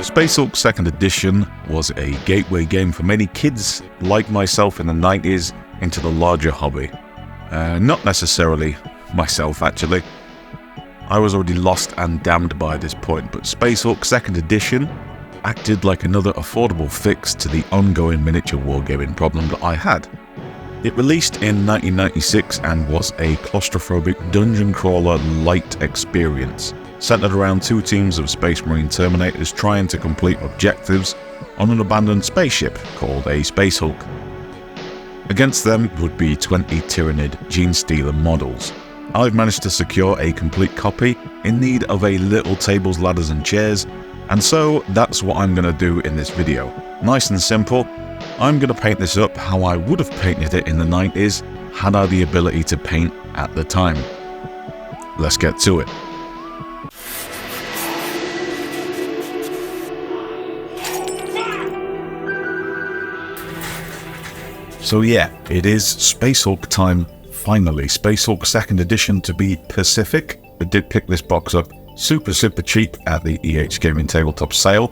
Space Hulk 2nd Edition was a gateway game for many kids like myself in the 90s into the larger hobby. Not necessarily myself, actually. I was already lost and damned by this point, but Space Hulk 2nd Edition acted like another affordable fix to the ongoing miniature wargaming problem that I had. It released in 1996 and was a claustrophobic dungeon crawler light experience, centered around two teams of Space Marine Terminators trying to complete objectives on an abandoned spaceship called a Space Hulk. Against them would be 20 Tyranid GENESTEALER models. I've managed to secure a complete copy in need of a little tables, ladders and chairs, and so that's what I'm going to do in this video. Nice and simple. I'm going to paint this up how I would have painted it in the 90s had I the ability to paint at the time. Let's get to it. So yeah, it is Space Hulk time. Finally, Space Hulk 2nd Edition to be Pacific. I did pick this box up super cheap at the EH Gaming Tabletop sale,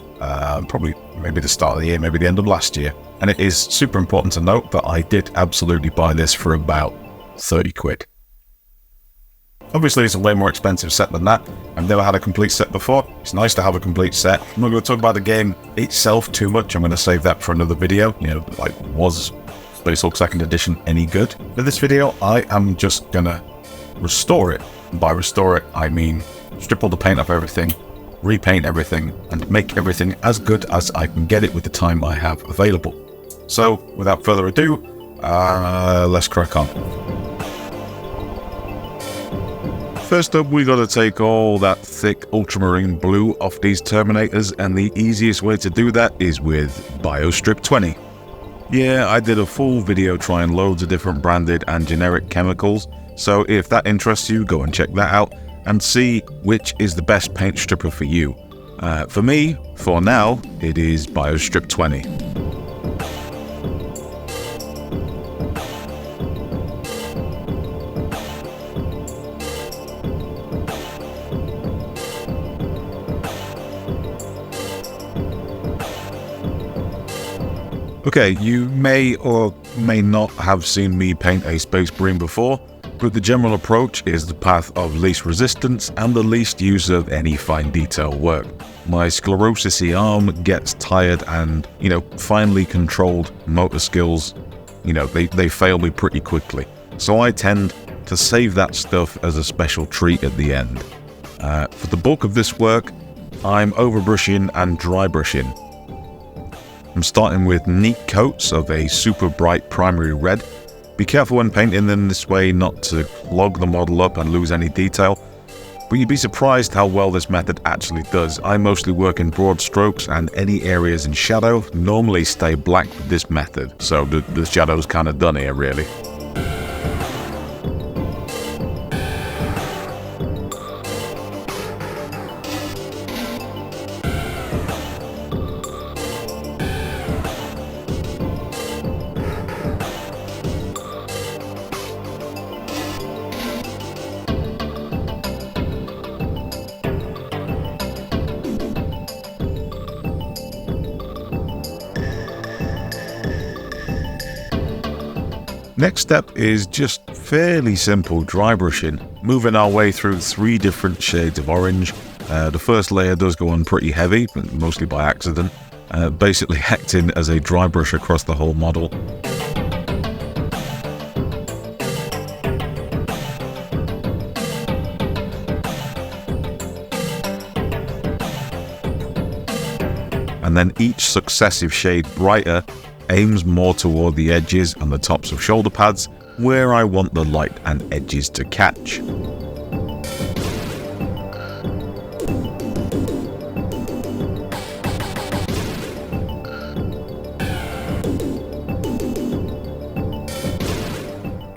probably maybe the start of the year, maybe the end of last year. And it is super important to note that I did absolutely buy this for about 30 quid. Obviously it's a way more expensive set than that. I've never had a complete set before. It's nice to have a complete set. I'm not going to talk about the game itself too much. I'm going to save that for another video. You know, like, was Space Hulk 2nd Edition any good? For this video, I am just gonna restore it. And by restore it, I mean strip all the paint off everything, repaint everything, and make everything as good as I can get it with the time I have available. So, without further ado, let's crack on. First up, we gotta take all that thick ultramarine blue off these Terminators, and the easiest way to do that is with BioStrip 20. Yeah, I did a full video trying loads of different branded and generic chemicals, so if that interests you, go and check that out and see which is the best paint stripper for you. For me, for now, it is BioStrip 20. Okay, you may or may not have seen me paint a Space Marine before, but the general approach is the path of least resistance and the least use of any fine detail work. My sclerosis-y arm gets tired and, finely controlled motor skills, they fail me pretty quickly. So I tend to save that stuff as a special treat at the end. For the bulk of this work, I'm overbrushing and dry brushing. I'm starting with neat coats of a super bright primary red. Be careful when painting them this way not to clog the model up and lose any detail, but you'd be surprised how well this method actually does. I mostly work in broad strokes and any areas in shadow normally stay black with this method, so the shadow's kind of done here really. Next step is just fairly simple dry brushing, moving our way through 3 different shades of orange. The first layer does go on pretty heavy, but mostly by accident, basically acting as a dry brush across the whole model. And then each successive shade brighter aims more toward the edges and the tops of shoulder pads, where I want the light and edges to catch.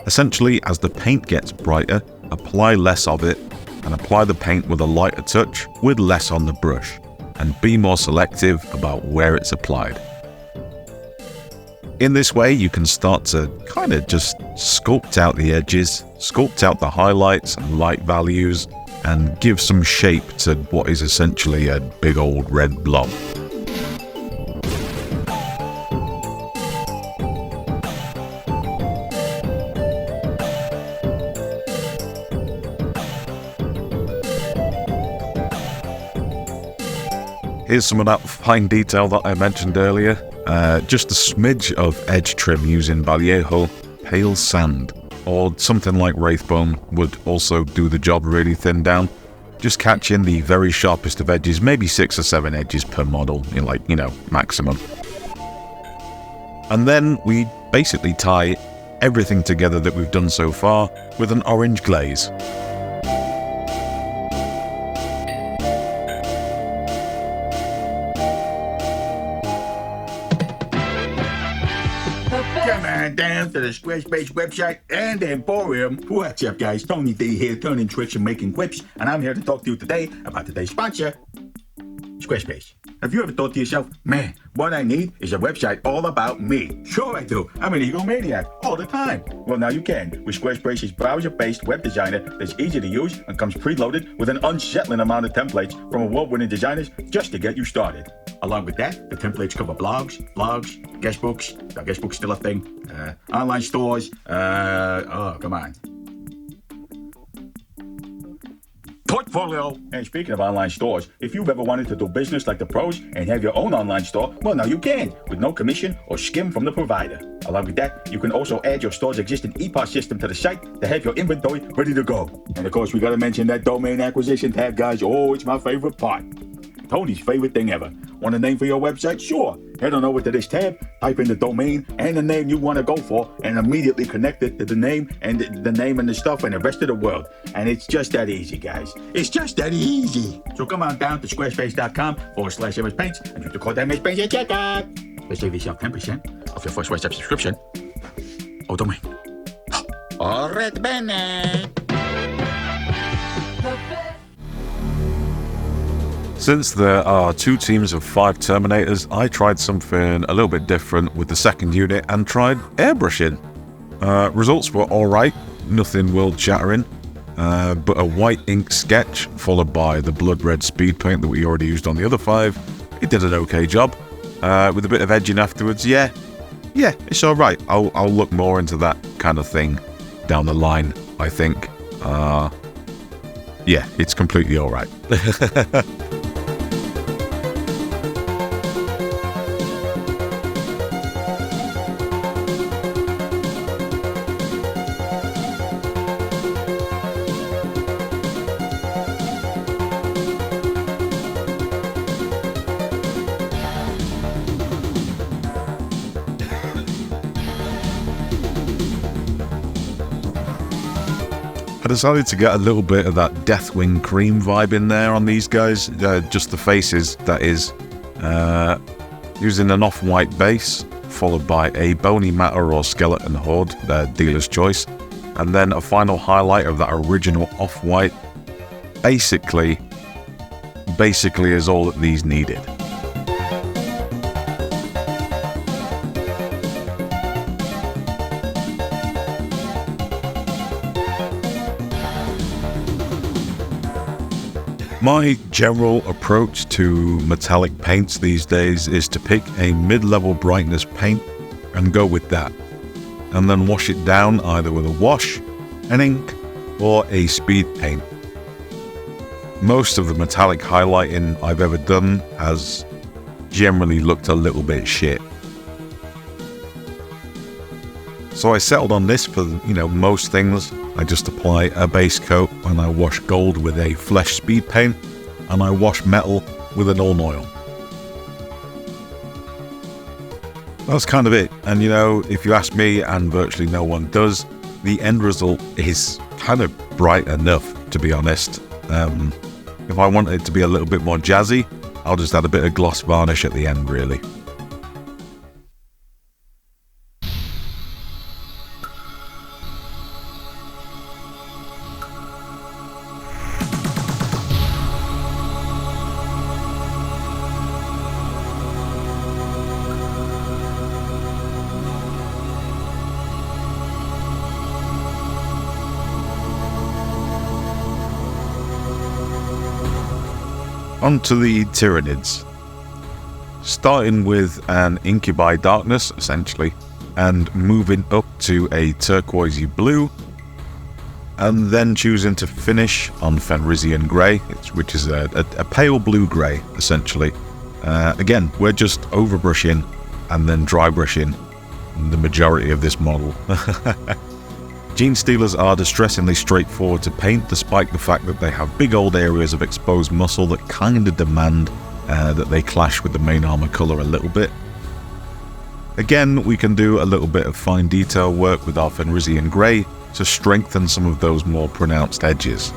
Essentially, as the paint gets brighter, apply less of it, and apply the paint with a lighter touch with less on the brush, and be more selective about where it's applied. In this way, you can start to kind of just sculpt out the edges, sculpt out the highlights and light values, and give some shape to what is essentially a big old red blob. Here's some of that fine detail that I mentioned earlier. Just a smidge of edge trim using Vallejo Pale Sand, or something like Wraithbone would also do the job really thin down. Just catching the very sharpest of edges, maybe 6 or 7 edges per model, maximum. And then we basically tie everything together that we've done so far with an orange glaze. Come on down to the Squarespace website and Emporium. What's up, guys? Tony D here, turning tricks and making quips, and I'm here to talk to you today about today's sponsor, Squarespace. Have you ever thought to yourself, man, what I need is a website all about me? Sure I do. I'm an egomaniac all the time. Well, now you can with Squarespace's browser-based web designer that's easy to use and comes preloaded with an unsettling amount of templates from award-winning designers just to get you started. Along with that, the templates cover blogs, guest books. Are guest books still a thing? Online stores. Portfolio. And speaking of online stores, if you've ever wanted to do business like the pros and have your own online store, well, now you can, with no commission or skim from the provider. Along with that, you can also add your store's existing EPOS system to the site to have your inventory ready to go. And of course, we gotta mention that domain acquisition tab, guys. Oh, it's my favorite part. Tony's favorite thing ever. Want a name for your website? Sure. Head on over to this tab, type in the domain and the name you want to go for, and immediately connect it to the name and the name and the stuff and the rest of the world. And it's just that easy, guys. It's just that easy. So come on down to squarespace.com/MSPaints and use the code MSPaints at checkout. Let's save yourself 10% off your first WhatsApp subscription. Oh, domain. All right, bene. Since there are 2 teams of 5 Terminators, I tried something a little bit different with the second unit and tried airbrushing. Results were alright, nothing world-shattering, but a white ink sketch followed by the blood red speed paint that we already used on the other 5, it did an okay job. With a bit of edging afterwards, yeah, it's alright. I'll look more into that kind of thing down the line, I think. Yeah, it's completely alright. I decided to get a little bit of that Deathwing cream vibe in there on these guys, just the faces, that is, using an off-white base, followed by a bony matter or skeleton horde, their dealer's choice, and then a final highlight of that original off-white, basically is all that these needed. My general approach to metallic paints these days is to pick a mid-level brightness paint and go with that, and then wash it down either with a wash, an ink, or a speed paint. Most of the metallic highlighting I've ever done has generally looked a little bit shit. So I settled on this for, most things. I just apply a base coat and I wash gold with a flesh speed paint, and I wash metal with an Ulm oil. That's kind of it. And if you ask me, and virtually no one does, the end result is kind of bright enough, to be honest. If I want it to be a little bit more jazzy, I'll just add a bit of gloss varnish at the end, really. Onto the Tyranids. Starting with an incubi darkness, essentially, and moving up to a turquoisey blue, and then choosing to finish on Fenrisian grey, which is a pale blue grey, essentially, Again, we're just overbrushing and then dry brushing the majority of this model. Genestealers are distressingly straightforward to paint, despite the fact that they have big old areas of exposed muscle that kind of demand that they clash with the main armor color a little bit. Again, we can do a little bit of fine detail work with our Fenrisian Grey to strengthen some of those more pronounced edges.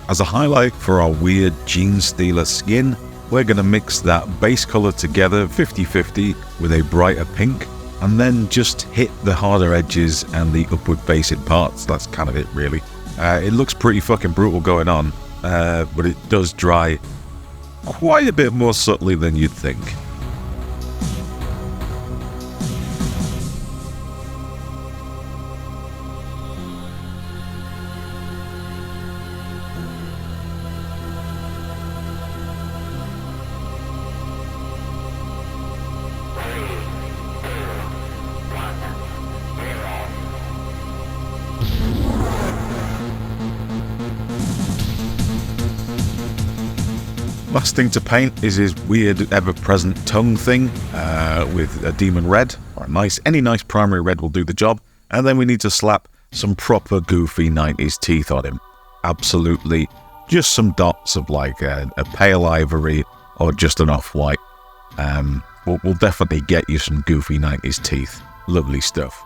As a highlight for our weird Genestealer skin, we're going to mix that base color together 50-50 with a brighter pink, and then just hit the harder edges and the upward facing parts. That's kind of it, really. It looks pretty fucking brutal going on, but it does dry quite a bit more subtly than you'd think. Last thing to paint is his weird ever-present tongue thing with a demon red, or any nice primary red will do the job, and then we need to slap some proper goofy 90s teeth on him. Absolutely, just some dots of like a pale ivory or just an off-white. We'll definitely get you some goofy 90s teeth. Lovely stuff.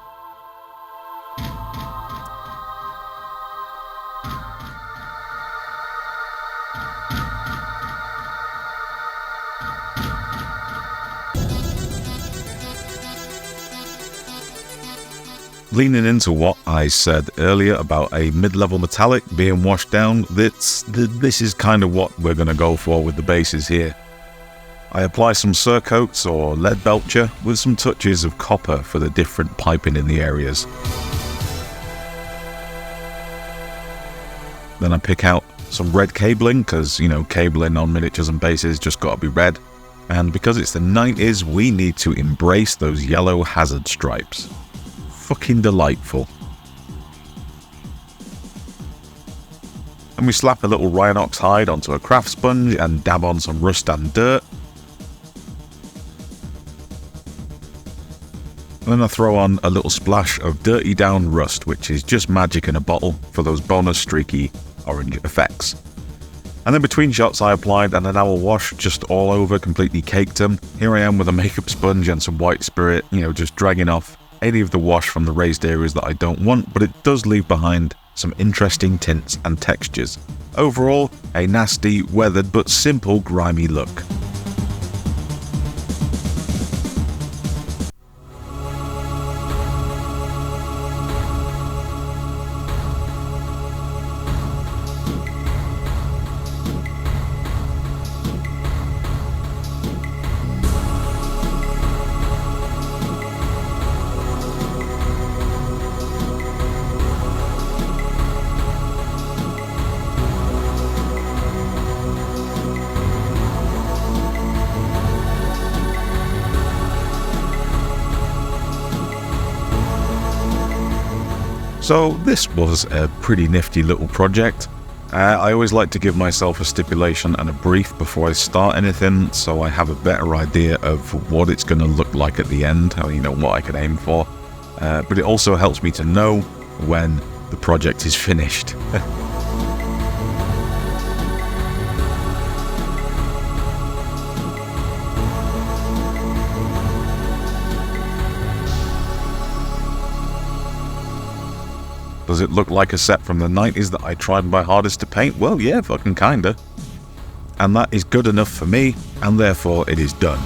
Leaning into what I said earlier about a mid-level metallic being washed down, this is kind of what we're going to go for with the bases here. I apply some Surcoats or lead belcher with some touches of copper for the different piping in the areas. Then I pick out some red cabling, because, you know, cabling on miniatures and bases just got to be red. And because it's the 90s, we need to embrace those yellow hazard stripes. Fucking delightful. And we slap a little Rhinox hide onto a craft sponge and dab on some rust and dirt. And then I throw on a little splash of Dirty Down Rust, which is just magic in a bottle for those bonus streaky orange effects. And then between shots I applied an enamel wash just all over, completely caked them. Here I am with a makeup sponge and some white spirit, you know, just dragging off any of the wash from the raised areas that I don't want, but it does leave behind some interesting tints and textures. Overall, a nasty, weathered but simple grimy look. So this was a pretty nifty little project. I always like to give myself a stipulation and a brief before I start anything, so I have a better idea of what it's going to look like at the end, you know, what I can aim for. But it also helps me to know when the project is finished. Does it look like a set from the 90s that I tried my hardest to paint? Well, yeah, fucking kinda. And that is good enough for me, and therefore it is done.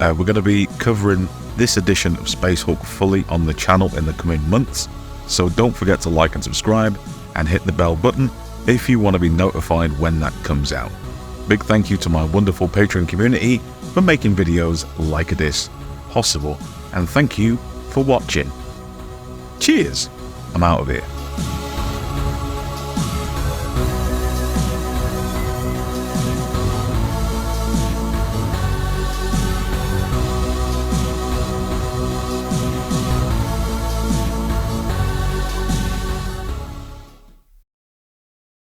We're going to be covering this edition of Space Hulk fully on the channel in the coming months, so don't forget to like and subscribe, and hit the bell button if you want to be notified when that comes out. Big thank you to my wonderful Patreon community for making videos like this possible, and thank you for watching. Cheers! I'm out of here.